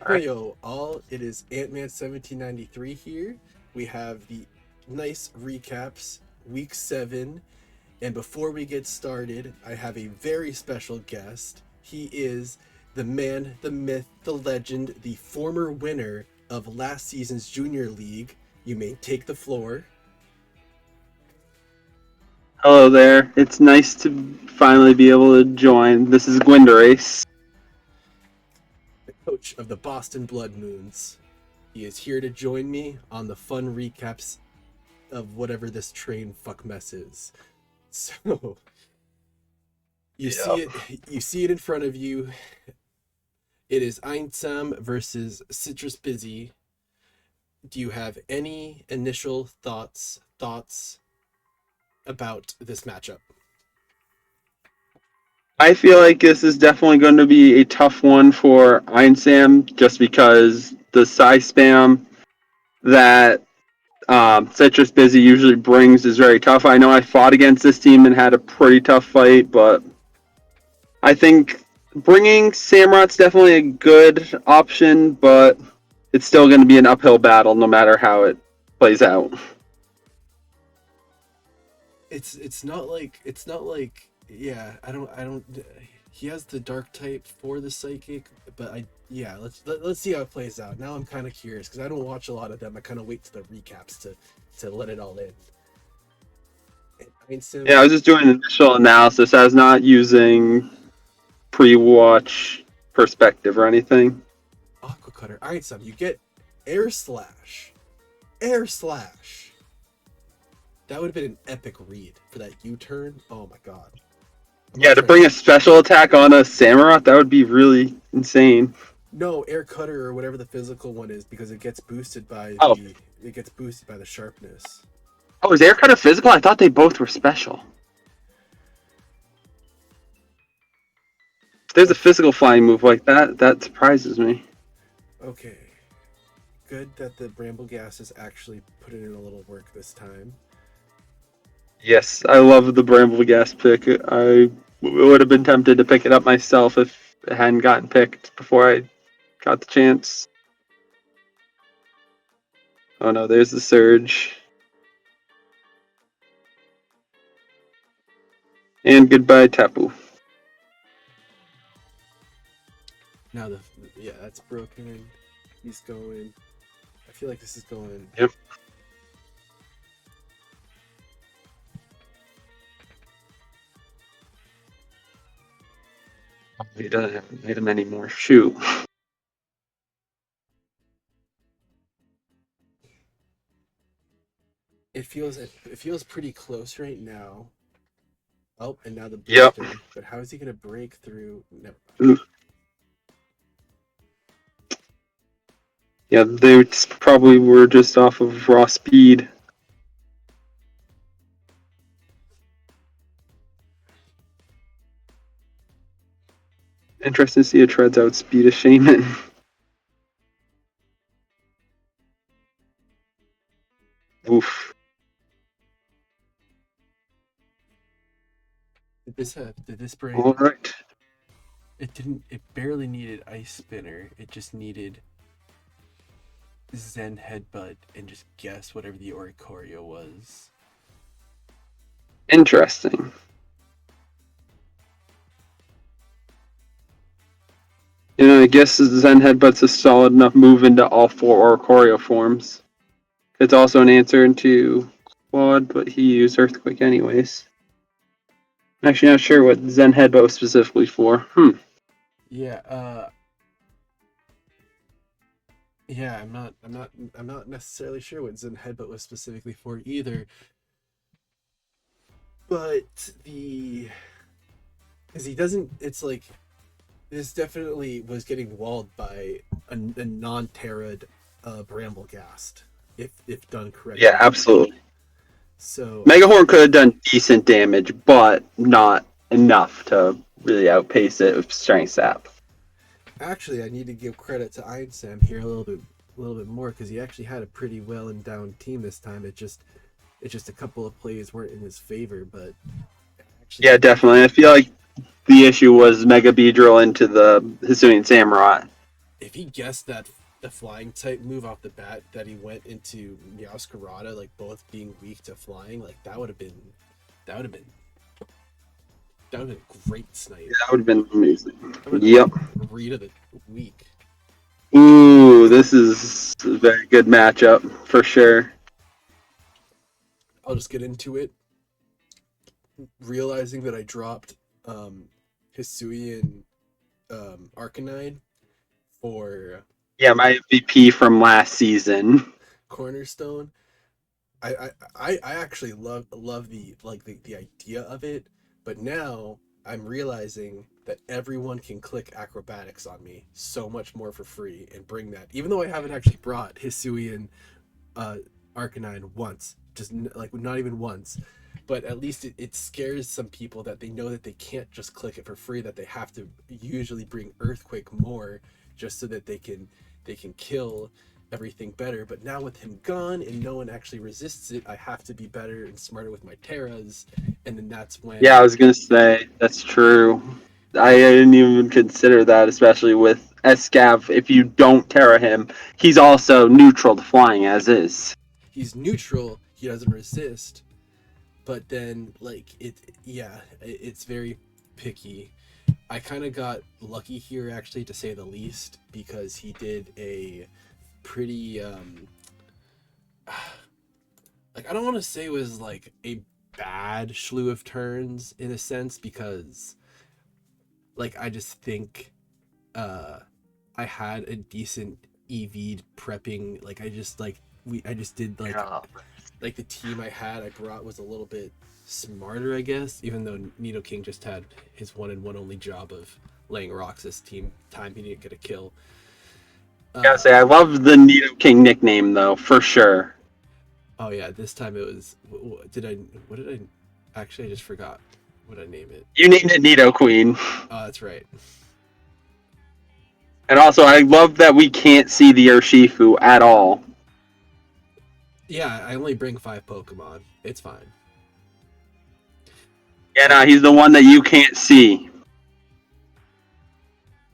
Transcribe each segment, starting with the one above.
All right. Heyo, all. It is Ant-Man 1793 here. We have the nice recaps, week 7. And before we get started, I have a very special guest. He is the man, the myth, the legend, the former winner of last season's Junior League. You may take the floor. Hello there. It's nice to finally be able to join. This is Gwynderace. The coach of the Boston Blood Moons. He is here to join me on the fun recaps of whatever this train fuck mess is. So, Yep. you see it in front of you. It is Einsam versus Citrus Busy. Do you have any initial thoughts about this matchup? I feel like this is definitely going to be a tough one for Einsam just because the psi spam that Citrus Busy usually brings is very tough. I know I fought against this team and had a pretty tough fight, but I think bringing Samurot's definitely a good option, but it's still going to be an uphill battle no matter how it plays out. It's not like yeah, I don't he has the dark type for the psychic, but let's see how it plays out. Now I'm kind of curious because I don't watch a lot of them. I kind of wait to the recaps to let it all in. And Yeah, I was just doing initial analysis. I was not using pre-watch perspective or anything. Aqua Cutter. All right, son, you get Air Slash. Air Slash. That would have been an epic read for that U-turn. Oh my god. I'm gonna Yeah, to try. bring a special attack on a Samurott, that would be really insane. No, Air Cutter or whatever the physical one is because it gets boosted by Oh, the sharpness. oh, is Aircut a physical? I thought they both were special. If there's a Okay. physical flying move like that, that surprises me. Okay. Good that the Bramble Gases actually put in a little work this time. Yes, I love the Bramble Gas pick. I would have been tempted to pick it up myself if it hadn't gotten picked before I got the chance. Oh no, there's the surge. And goodbye, Tapu. Now that's broken. He's going. I feel like this is going. Yep. He doesn't have an item anymore. Shoot. It feels pretty close right now. Oh, and now the Yep. booster. But how is he gonna break through? Never mind. Yeah, they probably were just off of raw speed. Interesting to see a Treads outspeed a Shaman. Oof. Did this bring? Alright. It didn't. It barely needed Ice Spinner. It just needed Zen Headbutt and just guess whatever the Oricorio was. Interesting. I guess Zen Headbutt's a solid enough move into all four Oricorio forms. It's also an answer into Quad, but he used Earthquake anyways. I'm actually not sure what Zen Headbutt was specifically for. Yeah. Yeah. I'm not necessarily sure what Zen Headbutt was specifically for either. But because he doesn't. It's like this definitely was getting walled by a non-terrad Bramblegast if done Yeah, correctly. absolutely. So Megahorn could have done decent damage, but not enough to really outpace it with Strength Sap. actually, I need to give credit to Einsam here a little bit more because he actually had a pretty well endowed team this time. It's just a couple of plays weren't in his favor, but actually Yeah, definitely. I feel like the issue was Mega Beedrill into the Hisuian Samurai. if he guessed that the flying type move off the bat, that he went into Meowscarada, like both being weak to flying, like that would have been that would have been great snipe. That would have been amazing. That would have been Yep. like read of the week. Ooh, this is a very good matchup for sure. I'll just get into it. Realizing that I dropped Hisuian Arcanine for Yeah, my MVP from last season. Cornerstone. I actually love the idea of it, but now I'm realizing that everyone can click acrobatics on me so much more for free and bring that. Even though I haven't actually brought Hisuian uh, Arcanine once, just like not even once, but at least it scares some people that they know that they can't just click it for free, that they have to usually bring Earthquake more just so that they can kill everything better. But now with him gone and no one actually resists it, I have to be better and smarter with my Terras, and then that's Yeah, I when was gonna say that's true. I didn't even consider that, especially with Escav. If you don't Terra him, he's also neutral to flying as is. he's neutral, he doesn't resist, but then like yeah, it's very picky. I kind of got lucky here, actually, to say the least, because he did a pretty like, I don't want to say it was like a bad slew of turns in a sense, because like I just think uh I had a decent EV prepping. Like I just did Yeah. like the team I had I brought was a little bit smarter, I guess, even though Nido King just had his one and one only job of laying rocks this team time he didn't get a kill. Gotta Uh, say, I love the Nido King nickname though, for sure. oh yeah, this time it was. What did I? Actually, I just forgot what I name it. You named it Nido Queen. Oh, that's right. And also, I love that we can't see the Urshifu at all. Yeah, I only bring 5 Pokemon. It's fine. Yeah, Uh, no, he's the one that you can't see.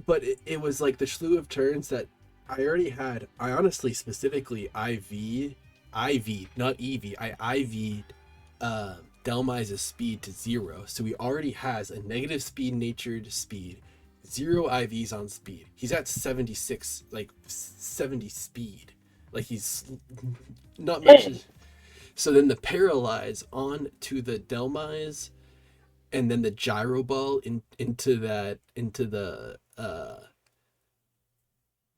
but it was like the slew of turns that I already had. I honestly, specifically, not EV. I IV'd Delmize's speed to 0, so he already has a negative speed natured speed, 0 IVs on speed. He's at 76, like 70 speed. Like he's not much. So then the paralyze on to the Delmize, and then the gyro ball into the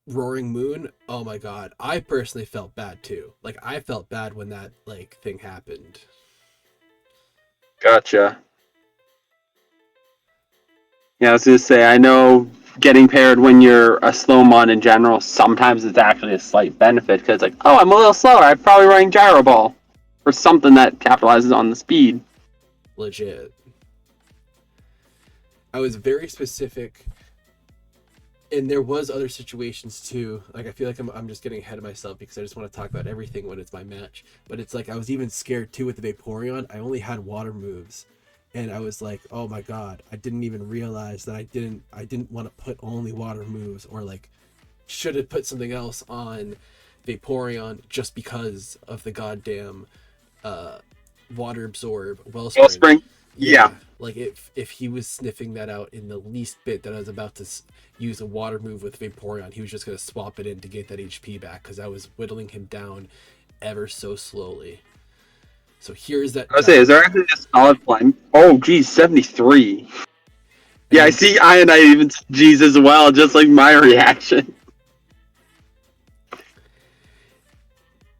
roaring moon. Oh my god, I personally felt bad too. Like I felt bad when that like thing happened. Gotcha. Yeah, I was gonna say, I know getting paired when you're a slow mon in general, sometimes it's actually a slight benefit because, like, oh, I'm a little slower. I'm probably running gyro ball or something that capitalizes on the speed. Legit. I was very specific, and there was other situations too. Like I feel like I'm just getting ahead of myself because I just want to talk about everything when it's my match. But it's like I was even scared too with the Vaporeon. I only had water moves, and I was like, oh my god, I didn't even realize that I didn't want to put only water moves, or like should have put something else on Vaporeon just because of the goddamn uh water absorb wellspring. Wellspring, yeah, Yeah, like if he was sniffing that out in the least bit that I was about to use a water move with Vaporeon, he was just gonna swap it in to get that HP back because I was whittling him down ever so slowly. So here's that I would say, gyro is there ball, actually a solid plan? Oh, geez, 73. and Yeah, I then see I even G's as well, just like my reaction.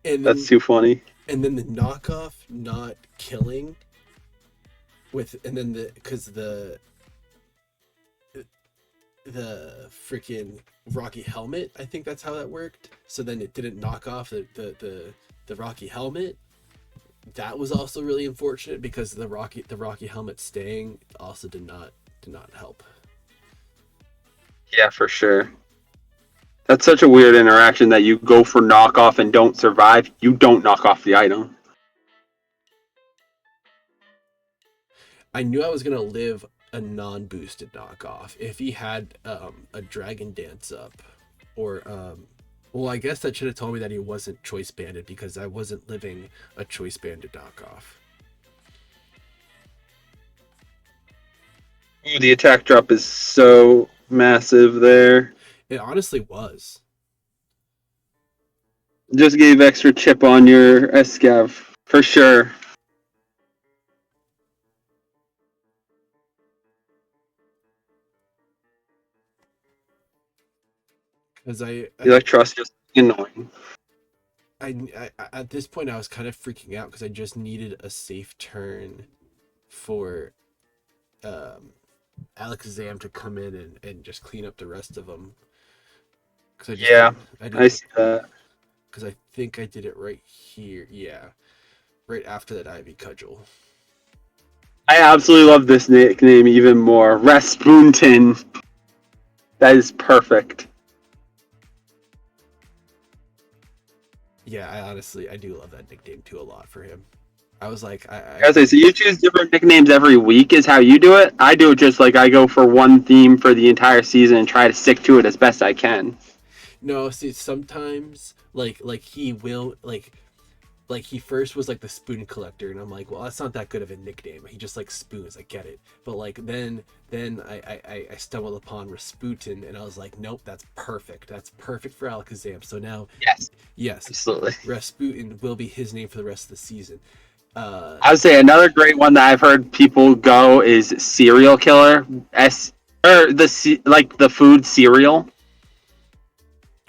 and That's then too funny. and then the knockoff not killing with, and then the because the freaking Rocky helmet. I think that's how that worked. So then it didn't knock off the Rocky helmet. That was also really unfortunate because the Rocky helmet staying also did not help. Yeah, for sure. That's such a weird interaction that you go for knockoff and don't survive. You don't knock off the item. I knew I was gonna live a non-boosted knockoff if he had a Dragon Dance up. or well, I guess that should have told me that he wasn't choice banded because I wasn't living a choice banded knockoff. Ooh, the attack drop is so massive there. It honestly was. Just gave extra chip on your Escav for sure. Because Electros just annoying. at this point I was kind of freaking out because I just needed a safe turn for Alakazam to come in and just clean up the rest of them. Because I see that. Because I think I did it right here. Yeah, right after that Ivy Cudgel. I absolutely love this nickname even more. Rasputin. That is perfect. Yeah, I do love that nickname too a lot for him. I was like, So you choose different nicknames every week is how you do it? I do it just like I go for one theme for the entire season and try to stick to it as best I can. No, see, sometimes like he will like he first was like the spoon collector, and I'm like, well, that's not that good of a nickname. He just like spoons. I get it, but like then I stumbled upon Rasputin, and I was like, nope, that's perfect. That's perfect for Alakazam. So now, yes, Absolutely. Rasputin will be his name for the rest of the season. I would say another great one that I've heard people go is serial killer. Or the food cereal.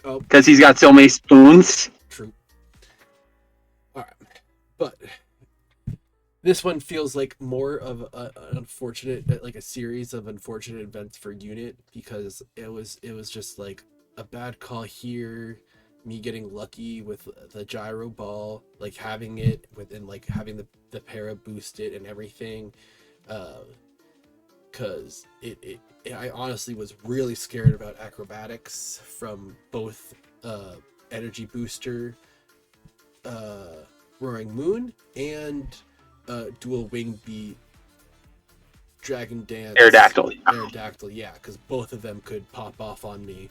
Oh, because he's got so many spoons. True. All right, but this one feels like more of an unfortunate, like a series of unfortunate events for Unit because it was just like a bad call here, me getting lucky with the gyro ball, like having it within like having the para boosted and everything, because I honestly was really scared about acrobatics from both energy booster, Roaring Moon, and dual wing beat Dragon Dance Aerodactyl, yeah, because both of them could pop off on me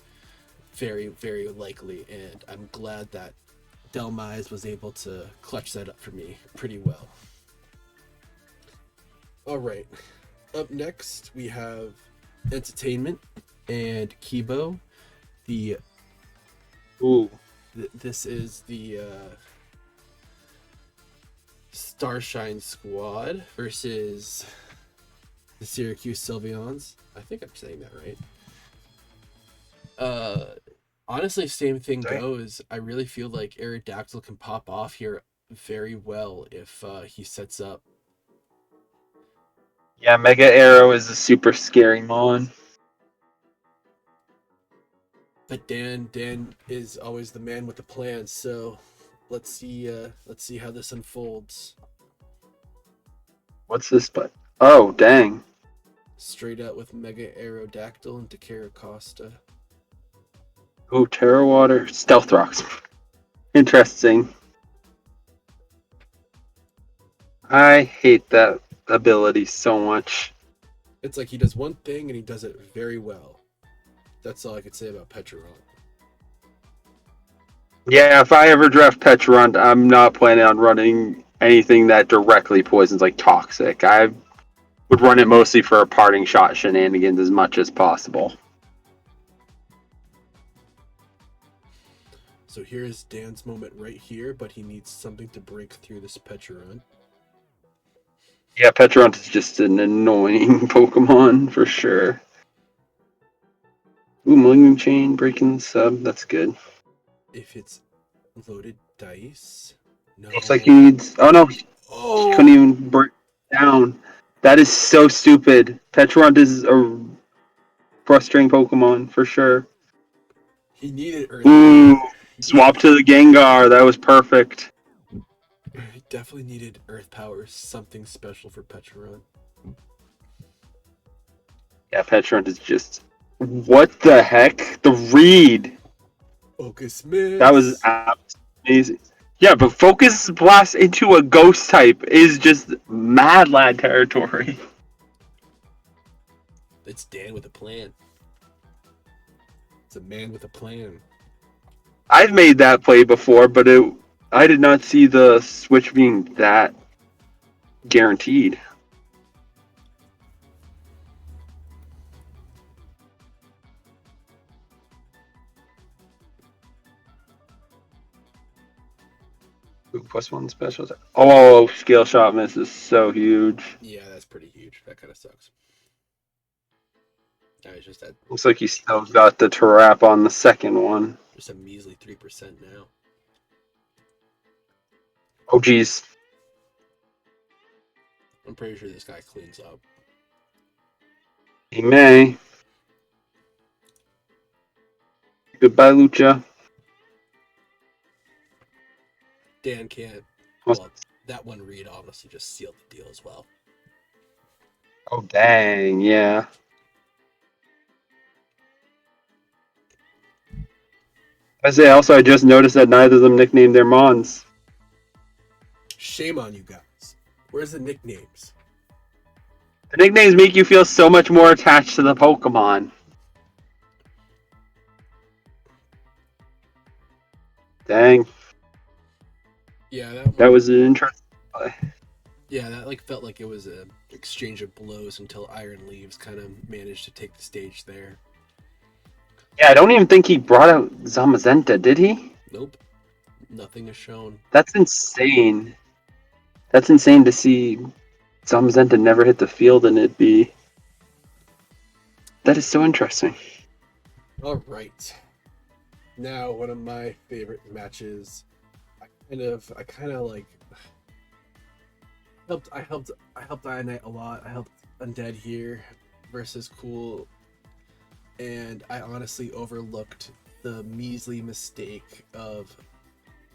very, very likely, and I'm glad that Delmise was able to clutch that up for me pretty well. All right, up next we have Entertainment and Kibo. The this is the Starshine Squad versus the Syracuse Sylveons. I think I'm saying that right. Honestly, same thing goes. I really feel like Aerodactyl can pop off here very well if he sets up. Yeah, Mega Arrow is a super scary mon. But Dan is always the man with the plan, so let's see how this unfolds. What's this but? Oh, dang. Straight out with Mega Aerodactyl into Caracosta. Oh, Terra Water. Stealth Rocks. Interesting. I hate that ability so much. It's like he does one thing and he does it very well. That's all I could say about Petron. Yeah, if I ever draft Petrunt, I'm not planning on running anything that directly poisons like Toxic. I would run it mostly for parting shot shenanigans as much as possible. So here's Dan's moment right here, but he needs something to break through this Petron. Yeah, Petrunt is just an annoying Pokemon for sure. Ooh, Malignant Chain breaking the sub. That's good. If it's loaded dice, no. Looks like he needs. Oh no, he couldn't even break down. That is so stupid. Petrunt is a frustrating Pokemon for sure. He needed Earth. Ooh, swap to the Gengar. That was perfect. He definitely needed Earth Power, something special for Petron. Yeah, Petrunt is just. What the heck? The read. Focus Miss. That was amazing. Yeah, but Focus Blast into a Ghost type is just mad lad territory. It's Dan with a plan. It's a man with a plan. I've made that play before, but I did not see the switch being that guaranteed. Ooh, +1 special attack. Oh, scale shot miss is so huge. Yeah, that's pretty huge. That kind of sucks. It's just that, Looks like he still got the trap on the second one. just a measly 3% now. Oh, geez. I'm pretty sure this guy cleans up. He may. Goodbye, Lucha. Dan can't. Well, that one read honestly just sealed the deal as well. Oh, dang, yeah. I just noticed that neither of them nicknamed their Mons. Shame on you guys. Where's the nicknames? The nicknames make you feel so much more attached to the Pokemon. Dang. Yeah, that was an interesting play. Yeah, that like felt like it was an exchange of blows until Iron Leaves kind of managed to take the stage there. Yeah, I don't even think he brought out Zamazenta, did he? Nope. Nothing is shown. That's insane. That's insane to see Zamazenta never hit the field and it be... That is so interesting. All right. Now, one of my favorite matches. I kind of like I helped Ionite a lot. I helped Undead here versus Cool, and I honestly overlooked the measly mistake of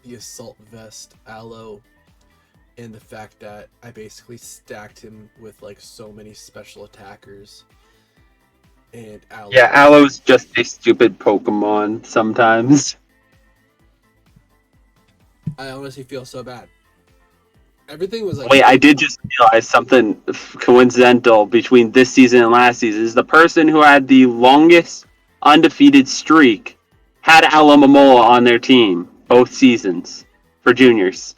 the Assault Vest Aloe and the fact that I basically stacked him with like so many special attackers. And Aloe. Yeah, Aloe's just a stupid Pokemon sometimes. I honestly feel so bad. Everything was like... Wait, I did just realize something coincidental between this season and last season. Is the person who had the longest undefeated streak had Alomomola on their team both seasons for juniors.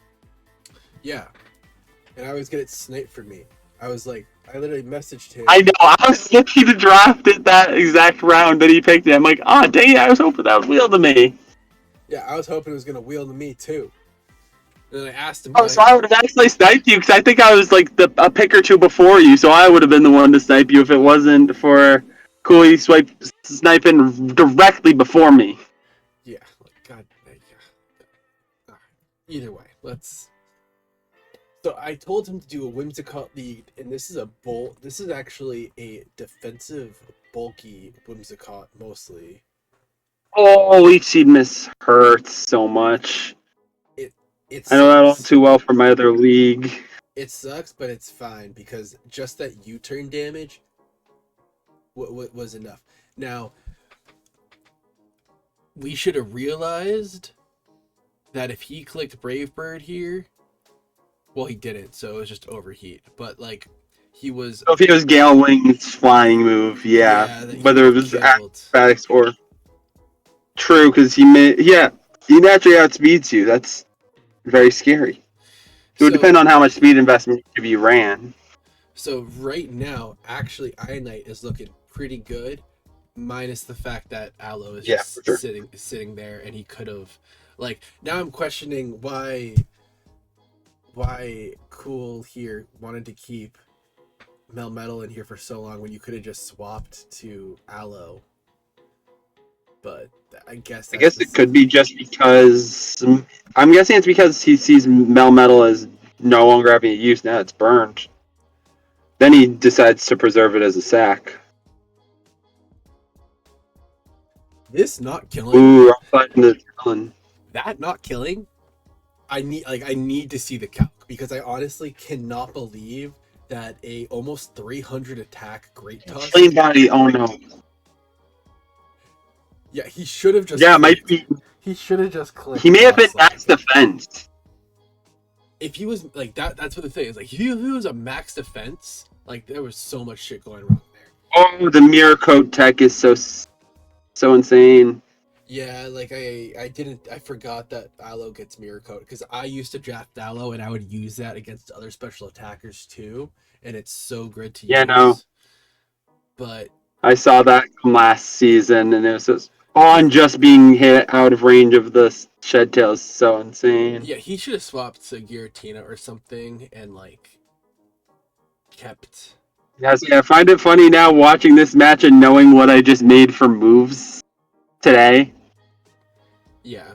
Yeah. And I always get it sniped for me. I was like, I literally messaged him. I know, I was looking to draft it that exact round that he picked it. I'm like, oh, dang it, I was hoping that would wheel to me. Yeah, I was hoping it was going to wheel to me too. And then I asked him. Oh, so I would have actually sniped you because I think I was like a pick or two before you, so I would have been the one to snipe you if it wasn't for Cooley sniping directly before me. Yeah, like God. Either way, let's. So I told him to do a Whimsicott lead, and this is actually a defensive, bulky Whimsicott mostly. Oh, each seed miss hurts so much. I know that all too well from my other league. It sucks, but it's fine because just that U-turn damage was enough. Now, we should have realized that if he clicked Brave Bird here, well, he didn't, so it was just overheat. But like, he was. So if he was Gale Wing's flying move, yeah whether it was acrobatics or true, because he naturally outspeeds you. That's very scary. It would depend on how much speed investment you ran. So right now, actually, Ionite is looking pretty good, minus the fact that Aloe is just sitting there, and he could have, like, now I'm questioning why Cool here wanted to keep Melmetal in here for so long when you could have just swapped to Aloe. But I guess it could be just because I'm guessing it's because he sees Melmetal as no longer having a use. Now it's burned. Then he decides to preserve it as a sack. This not killing. Ooh, I'm fighting the villain. That not killing. I need to see the calc because I honestly cannot believe that a almost 300 attack Great Tusk. Clean body. Oh no. Yeah, he should have just. Yeah, might be. He should have just clicked. He may have been max defense. If he was like that, that's what the thing is. Like, if he was a max defense, like there was so much shit going wrong there. Oh, the mirror coat tech is so. So insane. Yeah, like I forgot that Aloe gets mirror coat because I used to draft Aloe and I would use that against other special attackers too, and it's so good to Yeah, no. use. But I saw that from last season, and it was just he on just being hit out of range of the shed tail is so insane. yeah, he should have swapped to Giratina or something and like kept Yes, yeah, I find it funny now watching this match and knowing what I just made for moves today. yeah.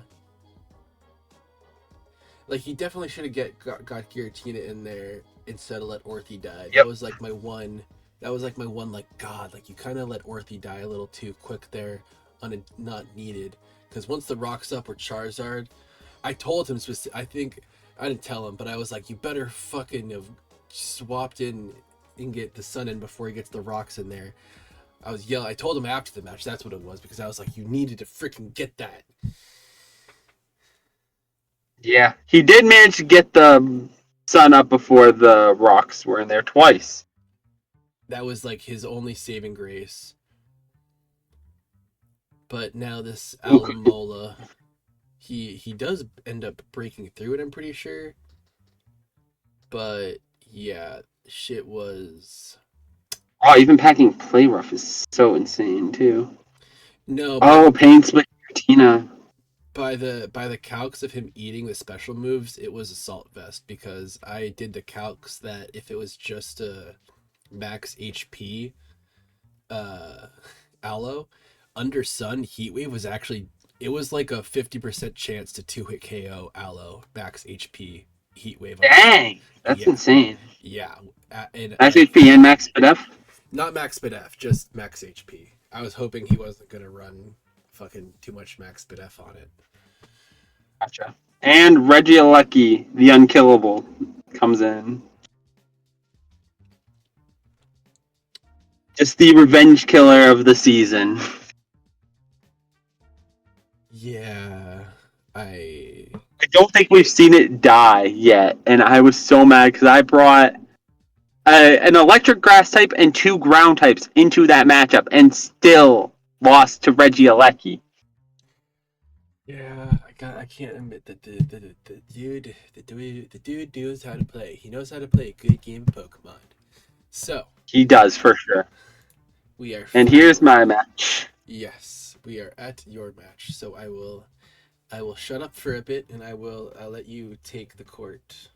Like he definitely should have got Giratina in there instead of let Orthy die. That Yep. was like my one. That was like my one. Like God, like you kind of let Orthy die a little too quick there, not needed. Because once the rocks up or Charizard, I told him I think I didn't tell him, but I was like, you better fucking have swapped in and get the sun in before he gets the rocks in there. I was yelling. I told him after the match. That's what it was because I was like, you needed to freaking get that. Yeah. He did manage to get the sun up before the rocks were in there twice. That was like his only saving grace. But now this Alamola, he does end up breaking through it. I'm pretty sure. But yeah, shit was Oh, even packing play rough is so insane too. no Oh, pain split Tina. by the calcs of him eating the special moves. It was assault vest because I did the calcs that if it was just a max HP, uh, Aloe under Sun Heatwave was actually it was like a 50% chance to 2-hit KO Aloe max HP Heatwave under Sun. Dang, that's Yeah, insane. yeah, and Max like HP and max speed F. not max speed F, just max HP. I was hoping he wasn't gonna run fucking too much max speed F on it. Gotcha. And Regieleki, the unkillable, comes in. Just the revenge killer of the season. Yeah, I I don't think we've seen it die yet, and I was so mad because I brought an electric grass type and two ground types into that matchup and still lost to Regieleki. yeah, I can't admit that the dude knows how to play. He knows how to play a good game of Pokemon. So He does for sure. we are And here's finally my match. yes, we are at your match. So I will shut up for a bit and I'll let you take the court.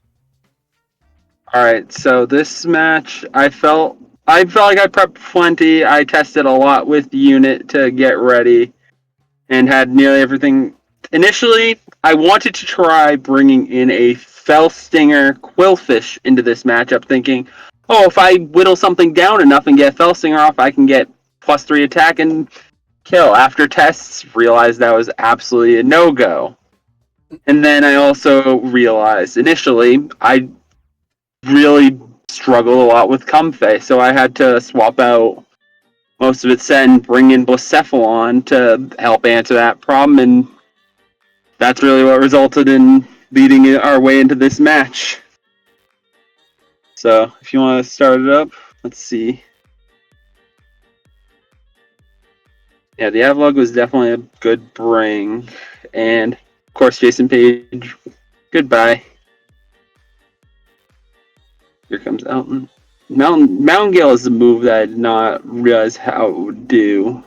All right, so this match, I felt like I prepped plenty. I tested a lot with the unit to get ready, and had nearly everything. Initially, I wanted to try bringing in a Fellstinger Quillfish into this matchup, thinking, oh, if I whittle something down enough and get Fellstinger off, I can get +3 attack and kill. After tests, realized that was absolutely a no go. And then I also realized initially I really struggle a lot with Comfey, so I had to swap out most of its set and bring in Blacephalon to help answer that problem, and that's really what resulted in leading our way into this match. So, if you want to start it up, let's see. Yeah, the Avalog was definitely a good bring, and of course, Jason Page. Goodbye. Here comes Elton. Mountain Gale is a move that I did not realize how it would do.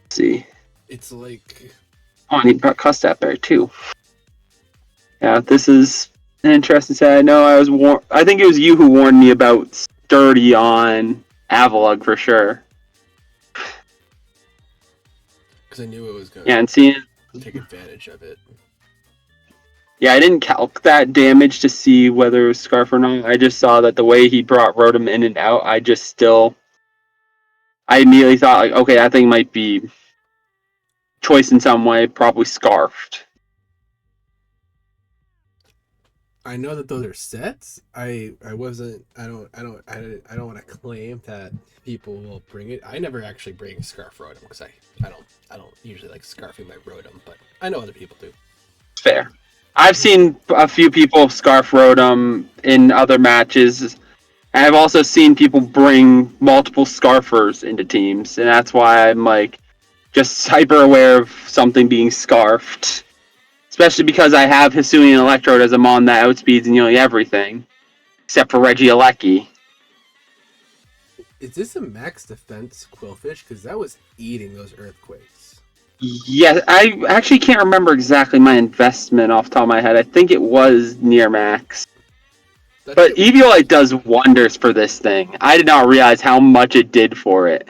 Let's see. It's like Oh, and he brought Custap Bear too. Yeah, this is an interesting set. I know I was I think it was you who warned me about Sturdy on Avalug for sure. because I knew it was gonna Yeah, and seeing. take advantage of it. Yeah, I didn't calc that damage to see whether it was Scarf or not. I just saw that the way he brought Rotom in and out, I immediately thought, like, okay, that thing might be choice in some way, probably Scarfed. I know that those are sets. I wasn't. I don't want to claim that people will bring it. I never actually bring Scarf Rotom because I don't usually like scarfing my Rotom, but I know other people do. Fair. I've seen a few people Scarf Rotom in other matches, I've also seen people bring multiple Scarfers into teams, and that's why I'm like just hyper aware of something being scarfed. Especially because I have Hisuian Electrode as a mon that outspeeds nearly everything, except for Regieleki. Is this a max defense Quillfish? Because that was eating those earthquakes. Yeah, I actually can't remember exactly my investment off the top of my head. I think it was near max. That But shit was. Eviolite does wonders for this thing. I did not realize how much it did for it.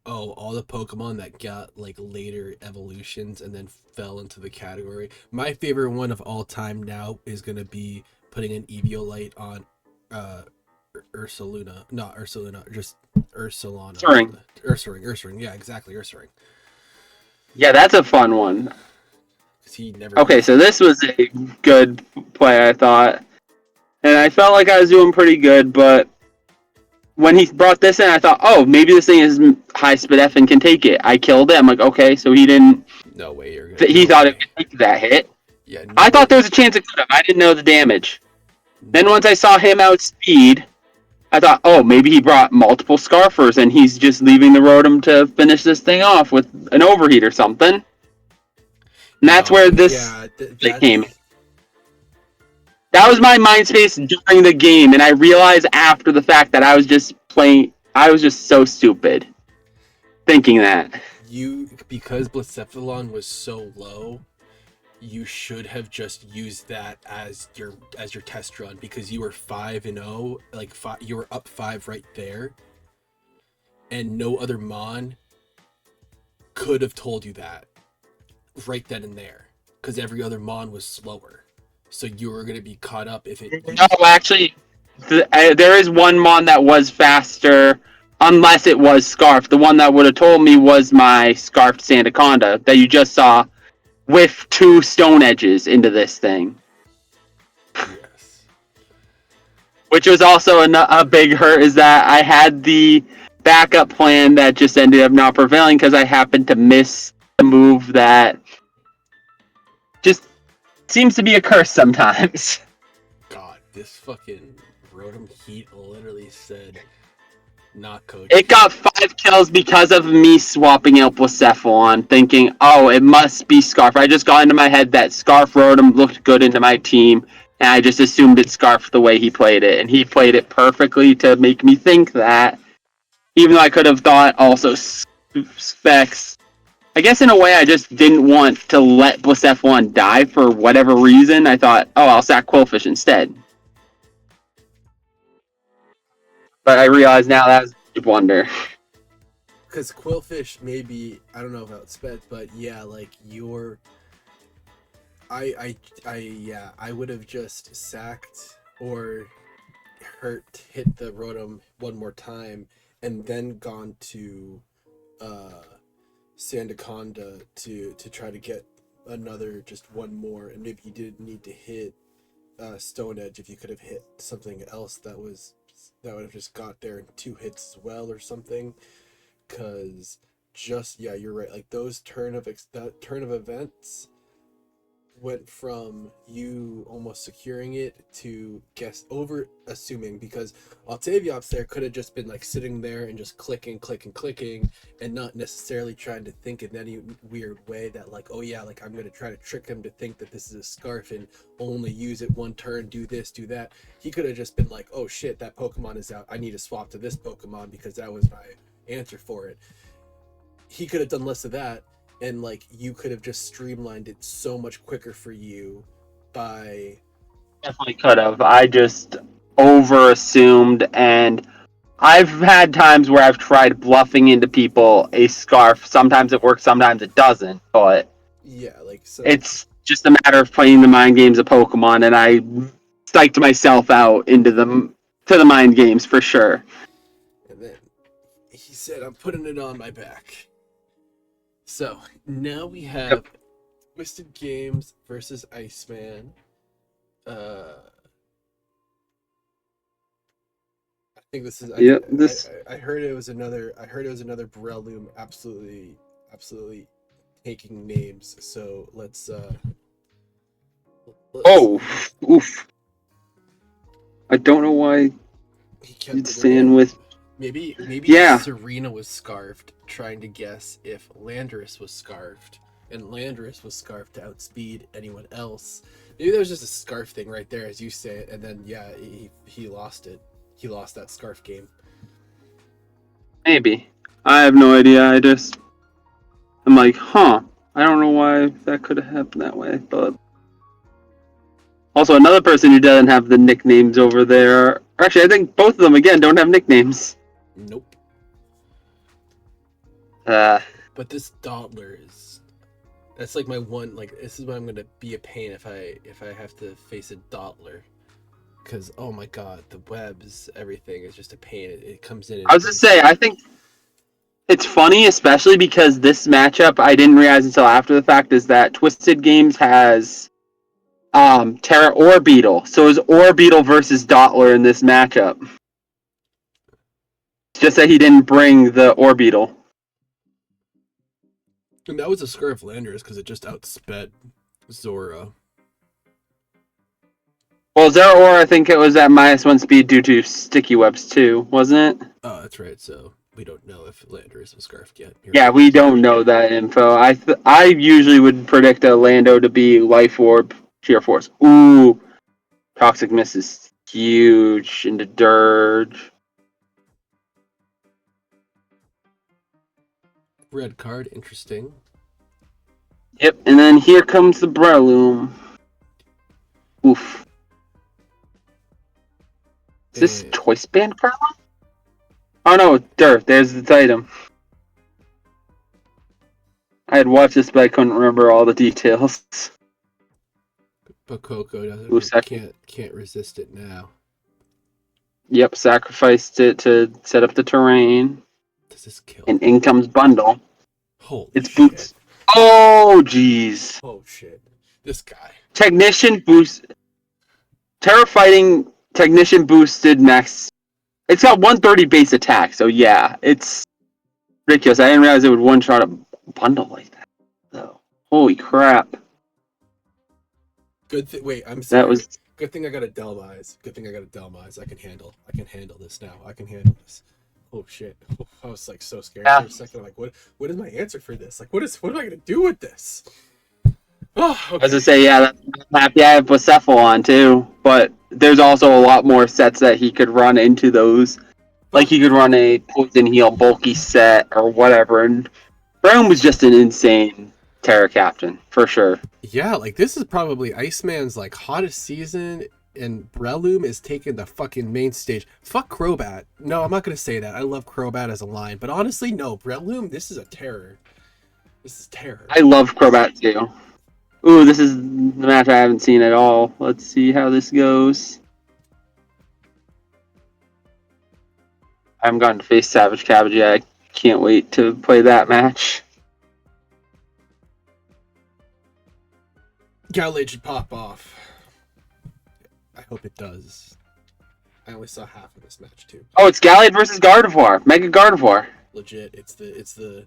Oh, all the Pokemon that got like later evolutions and then fell into the category. My favorite one of all time now is gonna be putting an Eviolite on uh Ursaluna. Not Ursaluna, just Ursalana. Turing. Ursaring. Yeah, exactly, Ursaring. Yeah, that's a fun one. Because he never Okay, used. so this was a good play, I thought. And I felt like I was doing pretty good, but when he brought this in, I thought, oh, maybe this thing is high speed F and can take it. I killed it. I'm like, okay, so he didn't. No way you're gonna. He No thought it way. could take that hit. Yeah, I thought no. there was a chance it could have. I didn't know the damage. Then No. once I saw him outspeed, I thought, oh, maybe he brought multiple Scarfers and he's just leaving the Rotom to finish this thing off with an overheat or something. And that's No, where this yeah, came in. that's. That was my mind space during the game, and I realized after the fact that I was just playing. I was just so stupid thinking that. You, because Blacephalon was so low, you should have just used that as your test run because you were 5-0, like you were up 5 right there, and no other mon could have told you that right then and there because every other mon was slower. So you were gonna be caught up if it No, used. actually, there is one Mon that was faster, unless it was Scarf. The one that would have told me was my Scarfed Sandaconda that you just saw with 2 stone edges into this thing, Yes. which was also a big hurt. Is that I had the backup plan that just ended up not prevailing because I happened to miss the move that just seems to be a curse sometimes. God, this fucking Rotom Heat literally said, "Not coach." It got 5 kills because of me swapping out Blacephalon, thinking, oh, it must be Scarf. I just got into my head that Scarf Rotom looked good into my team, and I just assumed it's Scarf the way he played it. And he played it perfectly to make me think that, even though I could have thought also Specs. I guess in a way I just didn't want to let Blacephalon die for whatever reason. I thought, oh, I'll sack Quillfish instead. But I realize now that was a blunder. Because Quillfish, maybe I don't know about Sped, but yeah, like your, yeah, I would have just sacked or hit the Rotom one more time, and then gone to uh Sandaconda to try to get another just one more, and maybe you didn't need to hit Stone Edge if you could have hit something else that would have just got there in 2 hits as well or something. Cause just yeah, you're right. Like those that turn of events went from you almost securing it to guess over assuming because Octaviops there could have just been like sitting there and just clicking and not necessarily trying to think in any weird way that like, oh yeah, like I'm gonna try to trick him to think that this is a Scarf and only use it one turn, do this, do that. He could have just been like, oh shit, that Pokemon is out, I need to swap to this Pokemon because that was my answer for it. He could have done less of that, and like you could have just streamlined it so much quicker for you by Definitely could have. I just over assumed, and I've had times where I've tried bluffing into people a Scarf. Sometimes it works, sometimes it doesn't. But yeah, like so. it's just a matter of playing the mind games of Pokemon, and I psyched myself out into the to the mind games for sure. And then he said, I'm putting it on my back. So now we Yep. have Twisted Games versus Iceman. I think this is Yep. This. I heard it was another Breloom absolutely taking names. So let's Oh, oof. I don't know why. He kept You'd it stand real. with. Maybe Yeah, Serena was scarfed, trying to guess if Landorus was scarfed, and Landorus was scarfed to outspeed anyone else. Maybe there was just a scarf thing right there, as you say it, and then yeah, he lost it. He lost that scarf game. maybe. I have no idea. I'm like, huh. I don't know why that could have happened that way, but also another person who doesn't have the nicknames over there. Actually, I think both of them again don't have nicknames. Nope. Uh, But this Dottler is that's like my one. Like this is why I'm gonna be a pain if I have to face a Dottler. Because oh my god, the webs, everything is just a pain. It comes in I and was just brings. say, I think it's funny, especially because this matchup I didn't realize until after the fact is that Twisted Games has Terra Orbeetle. So it's Orbeetle versus Dottler in this matchup. It's just that he didn't bring the Orbeetle. And that was a Scarf Landers because it just outsped Zora. Well, Zeraora, I think it was at -1 speed due to sticky webs too, wasn't it? Oh, that's right. So we don't know if Landers was scarfed yet. You're Yeah, right. we don't know that info. I usually would predict a Lando to be Life Orb, Sheer Force. Ooh, Toxic Mist is huge into Dirge. Red card, interesting. Yep, and then here comes the Breloom. Oof. Is this And Choice Band Breloom? Oh no, Dirt. There's the item. I had watched this, but I couldn't remember all the details. but Coco Ooh, doesn't second. can't resist it now. Yep, sacrificed it to set up the terrain. Does this kill? And in comes Bundle. Holy It's shit! Boots. Oh, jeez. Oh shit! This guy. Technician boost. Terra Fighting Technician boosted max. It's got 130 base attack, so yeah, it's ridiculous. I didn't realize it would one shot a bundle like that, though. Holy crap. Good thing. Wait, I'm That sorry. was. Good thing I got a Delmise. Good thing I got a Delmise. I can handle. I can handle this now. I can handle this. Oh shit! Oh, I was like so scared for Yeah. a second. I'm like, what? What is my answer for this? Like, what am I gonna do with this? Oh, As I okay. say, yeah, I'm happy I have Bucephal on too, but there's also a lot more sets that he could run into those. Like Fuck. he could run a Poison Heal bulky set or whatever, and Brown was just an insane Terra Captain, for sure. Yeah, like this is probably Iceman's like hottest season, and Breloom is taking the fucking main stage. Fuck Crobat. No, I'm not gonna say that. I love Crobat as a line, but honestly, no, Breloom. This is a terror. This is terror. I love Crobat too. Ooh, this is the match I haven't seen at all. Let's see how this goes. I haven't gotten to face Savage Cabbage yet. I can't wait to play that match. Gallade should pop off. I hope it does. I only saw half of this match too. Oh, it's Gallade versus Gardevoir. Mega Gardevoir. Legit, it's the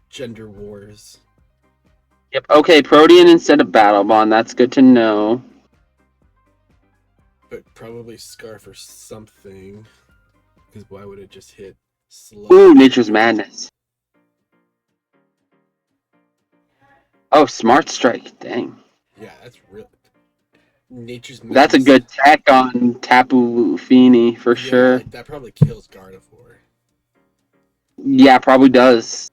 gender wars. Yep. Okay, Protean instead of Battle Bond. That's good to know. But probably Scarf or something. Because why would it just hit slow? Ooh, Nature's Madness. Oh, Smart Strike. Dang. Yeah, that's real. Nature's That's a Madness. good tech on Tapu Fini for Yeah, sure. like that probably kills Gardevoir. Yeah, probably does.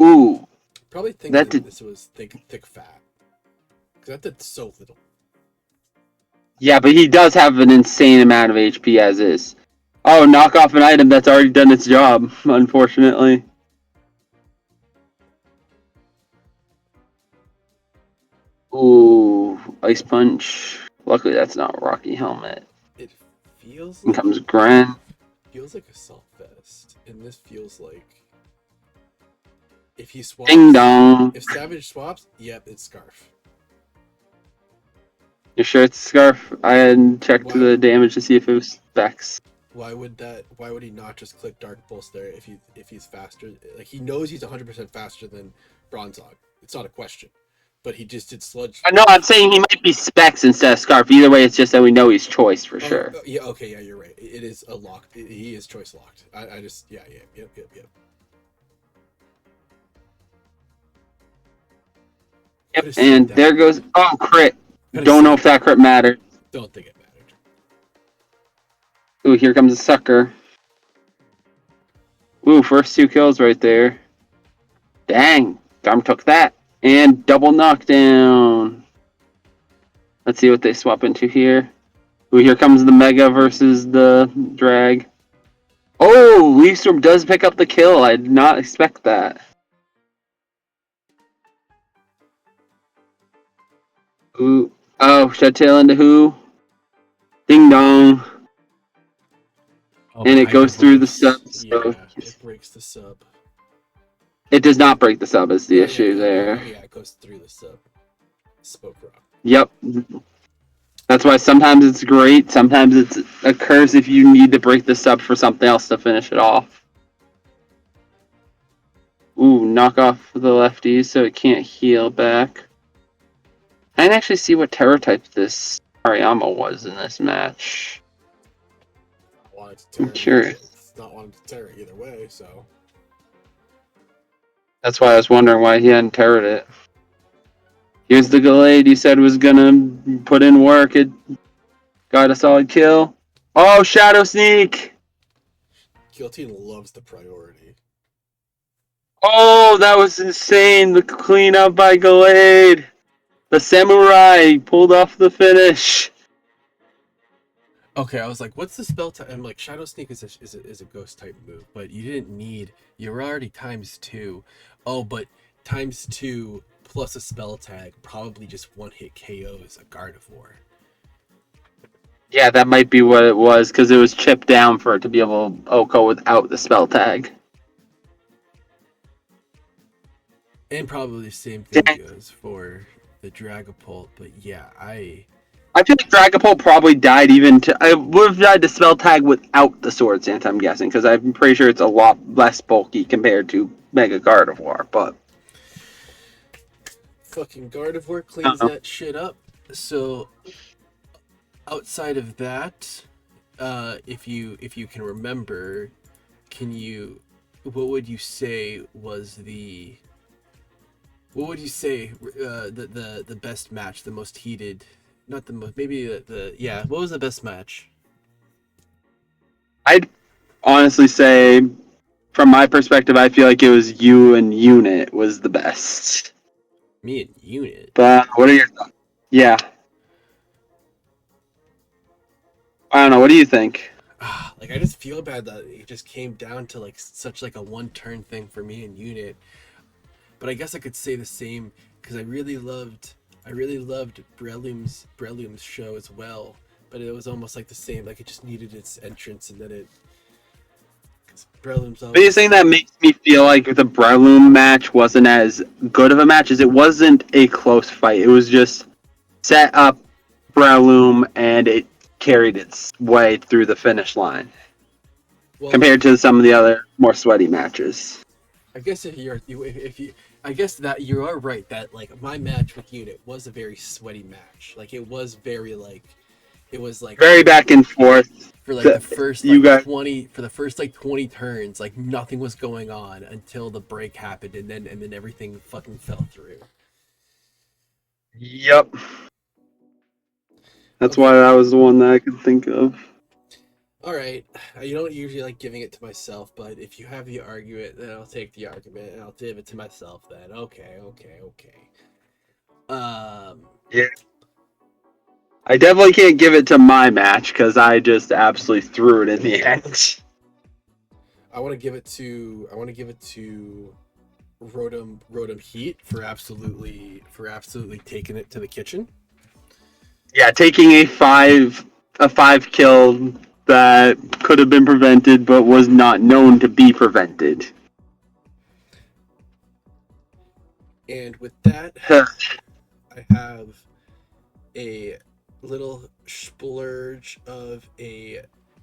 Ooh, Probably that thinking did. this was thick fat. Because that did so little. Yeah, but he does have an insane amount of HP as is. Oh, knock off an item that's already done its job, unfortunately. Ooh, Ice Punch. Luckily, that's not Rocky Helmet. It feels In like comes Gren. feels like a Salt Vest. And this feels like if he Ding swaps dong. if Savage swaps, yep, it's Scarf. You sure it's Scarf? I hadn't checked Why the damage to see if it was Specs. why would he not just click Dark Pulse there if he's faster? Like he knows he's 100% faster than Bronzong. It's not a question. but he just did sludge. No, I'm saying he might be Specs instead of Scarf. Either way, it's just that we know he's Choice for Oh, sure. yeah, okay, yeah, you're right. It is a lock. He is choice locked. I just, yeah, yeah, yep. Could Yep, have said and that. there goes. Oh, crit. Could have Don't know said if that. that crit mattered. Don't think it mattered. Ooh, here comes a sucker. Ooh, first 2 kills right there. Dang, Garm took that. And double knockdown. Let's see what they swap into here. Ooh, here comes the Mega versus the Drag. Oh, Leafstorm does pick up the kill. I did not expect that. Ooh. Oh, Shed Tail into who? Ding dong. Oh, And but it I goes through the sub. divorce. So Yeah, it breaks the sub. it does not break the sub, is the Oh yeah, issue there. yeah, it goes through the sub. Spoke wrong. Yep. That's why sometimes it's great, sometimes it's a curse if you need to break the sub for something else to finish it off. Ooh, knock off the lefties so it can't heal back. I didn't actually see what Terror type this Ariyama was in this match. Not wanted to I'm tear it either. curious. It's not wanted to tear it either way. So That's why I was wondering why he hadn't terrored it. Here's the Gallade you said was gonna put in work. It got a solid kill. Oh, Shadow Sneak! Guillotine loves the priority. Oh, that was insane. The cleanup by Gallade. The Samurai pulled off the finish. Okay, I was like, what's the spell type? I'm like, Shadow Sneak is a ghost type move, but you didn't need. You were already ×2. Oh, but ×2 plus a spell tag probably just one hit KOs a Gardevoir. Yeah, that might be what it was, because it was chipped down for it to be able to OHKO without the spell tag. And probably the same thing Dang. goes for the Dragapult, but yeah, I feel like Dragapult probably died even to. I would have died to spell tag without the Sword Stance, I'm guessing, because I'm pretty sure it's a lot less bulky compared to Mega Gardevoir, but. fucking Gardevoir I cleans don't know. that shit up. So outside of that, if you can remember, can you what would you say was the what would you say the best match, the most heated, not the most, maybe the yeah, what was the best match? I'd honestly say, from my perspective, I feel like it was you and Unit was the best. Me and Unit. But what are your thoughts? Yeah, I don't know. What do you think? Like I just feel bad that it just came down to like such like a one turn thing for me and Unit. But I guess I could say the same because I really loved Breloom's show as well. But it was almost like the same. Like it just needed its entrance, and then it. Because Breloom's But you're always. saying that makes me feel like the Breloom match wasn't as good of a match as it wasn't a close fight. It was just set up Breloom and it carried its way through the finish line Well, compared to some of the other more sweaty matches. I guess if you, I guess that you are right that like my match with Unit was a very sweaty match. Like it was very like, it was like Very back and forth. for like the first You like guys, 20 for the first like 20 turns, like nothing was going on until the break happened, and then everything fucking fell through. yep. That's why Okay, that was the one that I could think of. all right. You don't usually like giving it to myself, but if you have the argument, then I'll take the argument and I'll give it to myself. Then okay. Um, Yeah. I definitely can't give it to my match because I just absolutely threw it in the end. I want to give it to Rotom Heat for absolutely taking it to the kitchen. Yeah, taking a five kill that could have been prevented but was not known to be prevented. And with that, I have a little splurge of a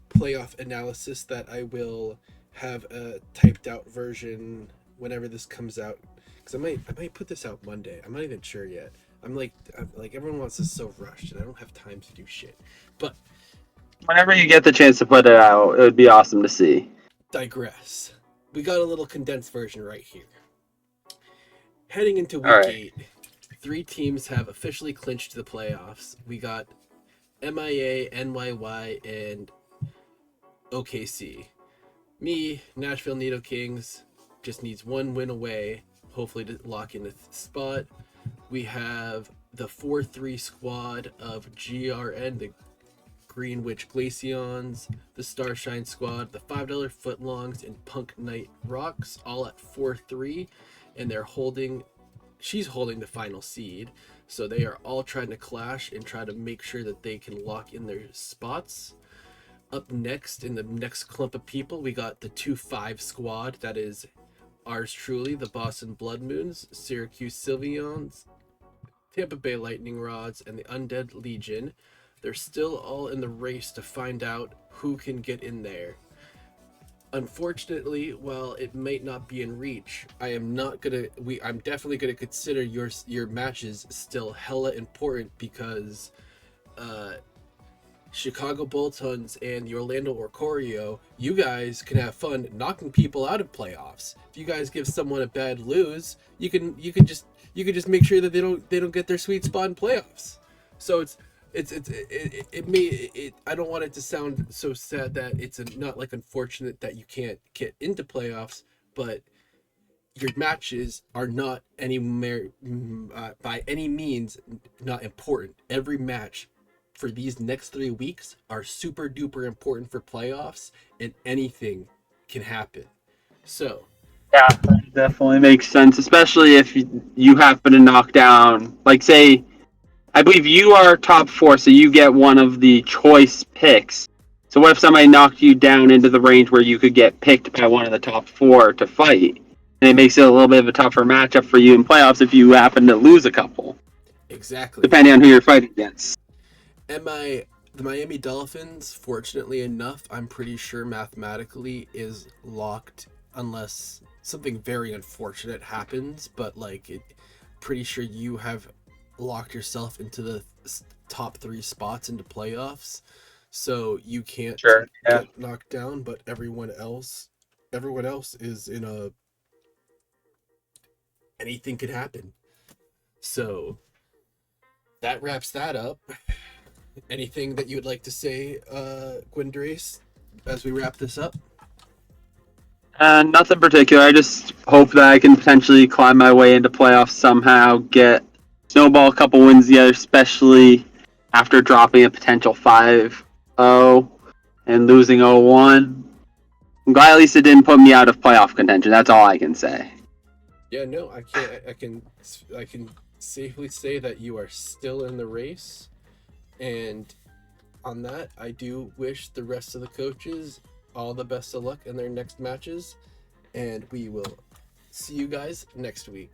playoff analysis that I will have a typed out version whenever this comes out, because I might put this out Monday. I'm not even sure yet. I'm like everyone wants this so rushed, and I don't have time to do shit. But Whenever you get the chance to put it out, it would be awesome to see. digress. We got a little condensed version right here. Heading into All week right. 8, 3 teams have officially clinched the playoffs. We got MIA, NYY, and OKC. Me, Nashville Needle Kings, just needs one win away, hopefully to lock in the spot. We have the 4-3 squad of GRN, the Greenwich Glaceons, the Starshine squad, the $5 Footlongs, and Punk Night Rocks, all at 4-3, and she's holding the final seed. So they are all trying to clash and try to make sure that they can lock in their spots. Up next, in the next clump of people, we got the 2-5 squad. That is ours truly, the Boston Blood Moons, Syracuse Sylveons, Tampa Bay Lightning Rods, and the Undead Legion. They're still all in the race to find out who can get in there. Unfortunately, while it might not be in reach, I'm definitely gonna consider your matches still hella important because Chicago Boltons and the Orlando Orcorio, you guys can have fun knocking people out of playoffs. If you guys give someone a bad lose, you can just make sure that they don't get their sweet spot in playoffs. So I don't want it to sound so sad that it's not like unfortunate that you can't get into playoffs, but your matches are not by any means not important. Every match for these next 3 weeks are super duper important for playoffs, and anything can happen. So, Yeah, that definitely makes sense, especially if you happen to knock down, like, say, I believe you are top 4, so you get one of the choice picks. So what if somebody knocked you down into the range where you could get picked by one of the top 4 to fight? And it makes it a little bit of a tougher matchup for you in playoffs if you happen to lose a couple, exactly. depending on who you're fighting against. The Miami Dolphins, fortunately enough, I'm pretty sure mathematically is locked unless something very unfortunate happens, but pretty sure you have locked yourself into the top 3 spots into playoffs. So you can't Sure. Yeah. get knocked down, but everyone else is in a anything could happen. So that wraps that up. Anything that you would like to say, Gwynderace, as we wrap this up? Nothing particular. I just hope that I can potentially climb my way into playoffs somehow, get snowball a couple wins together, especially after dropping a potential 5-0 and losing 0-1. I'm glad at least it didn't put me out of playoff contention. That's all I can say. Yeah, no, I can't. I can safely say that you are still in the race, and on that, I do wish the rest of the coaches all the best of luck in their next matches, and we will see you guys next week.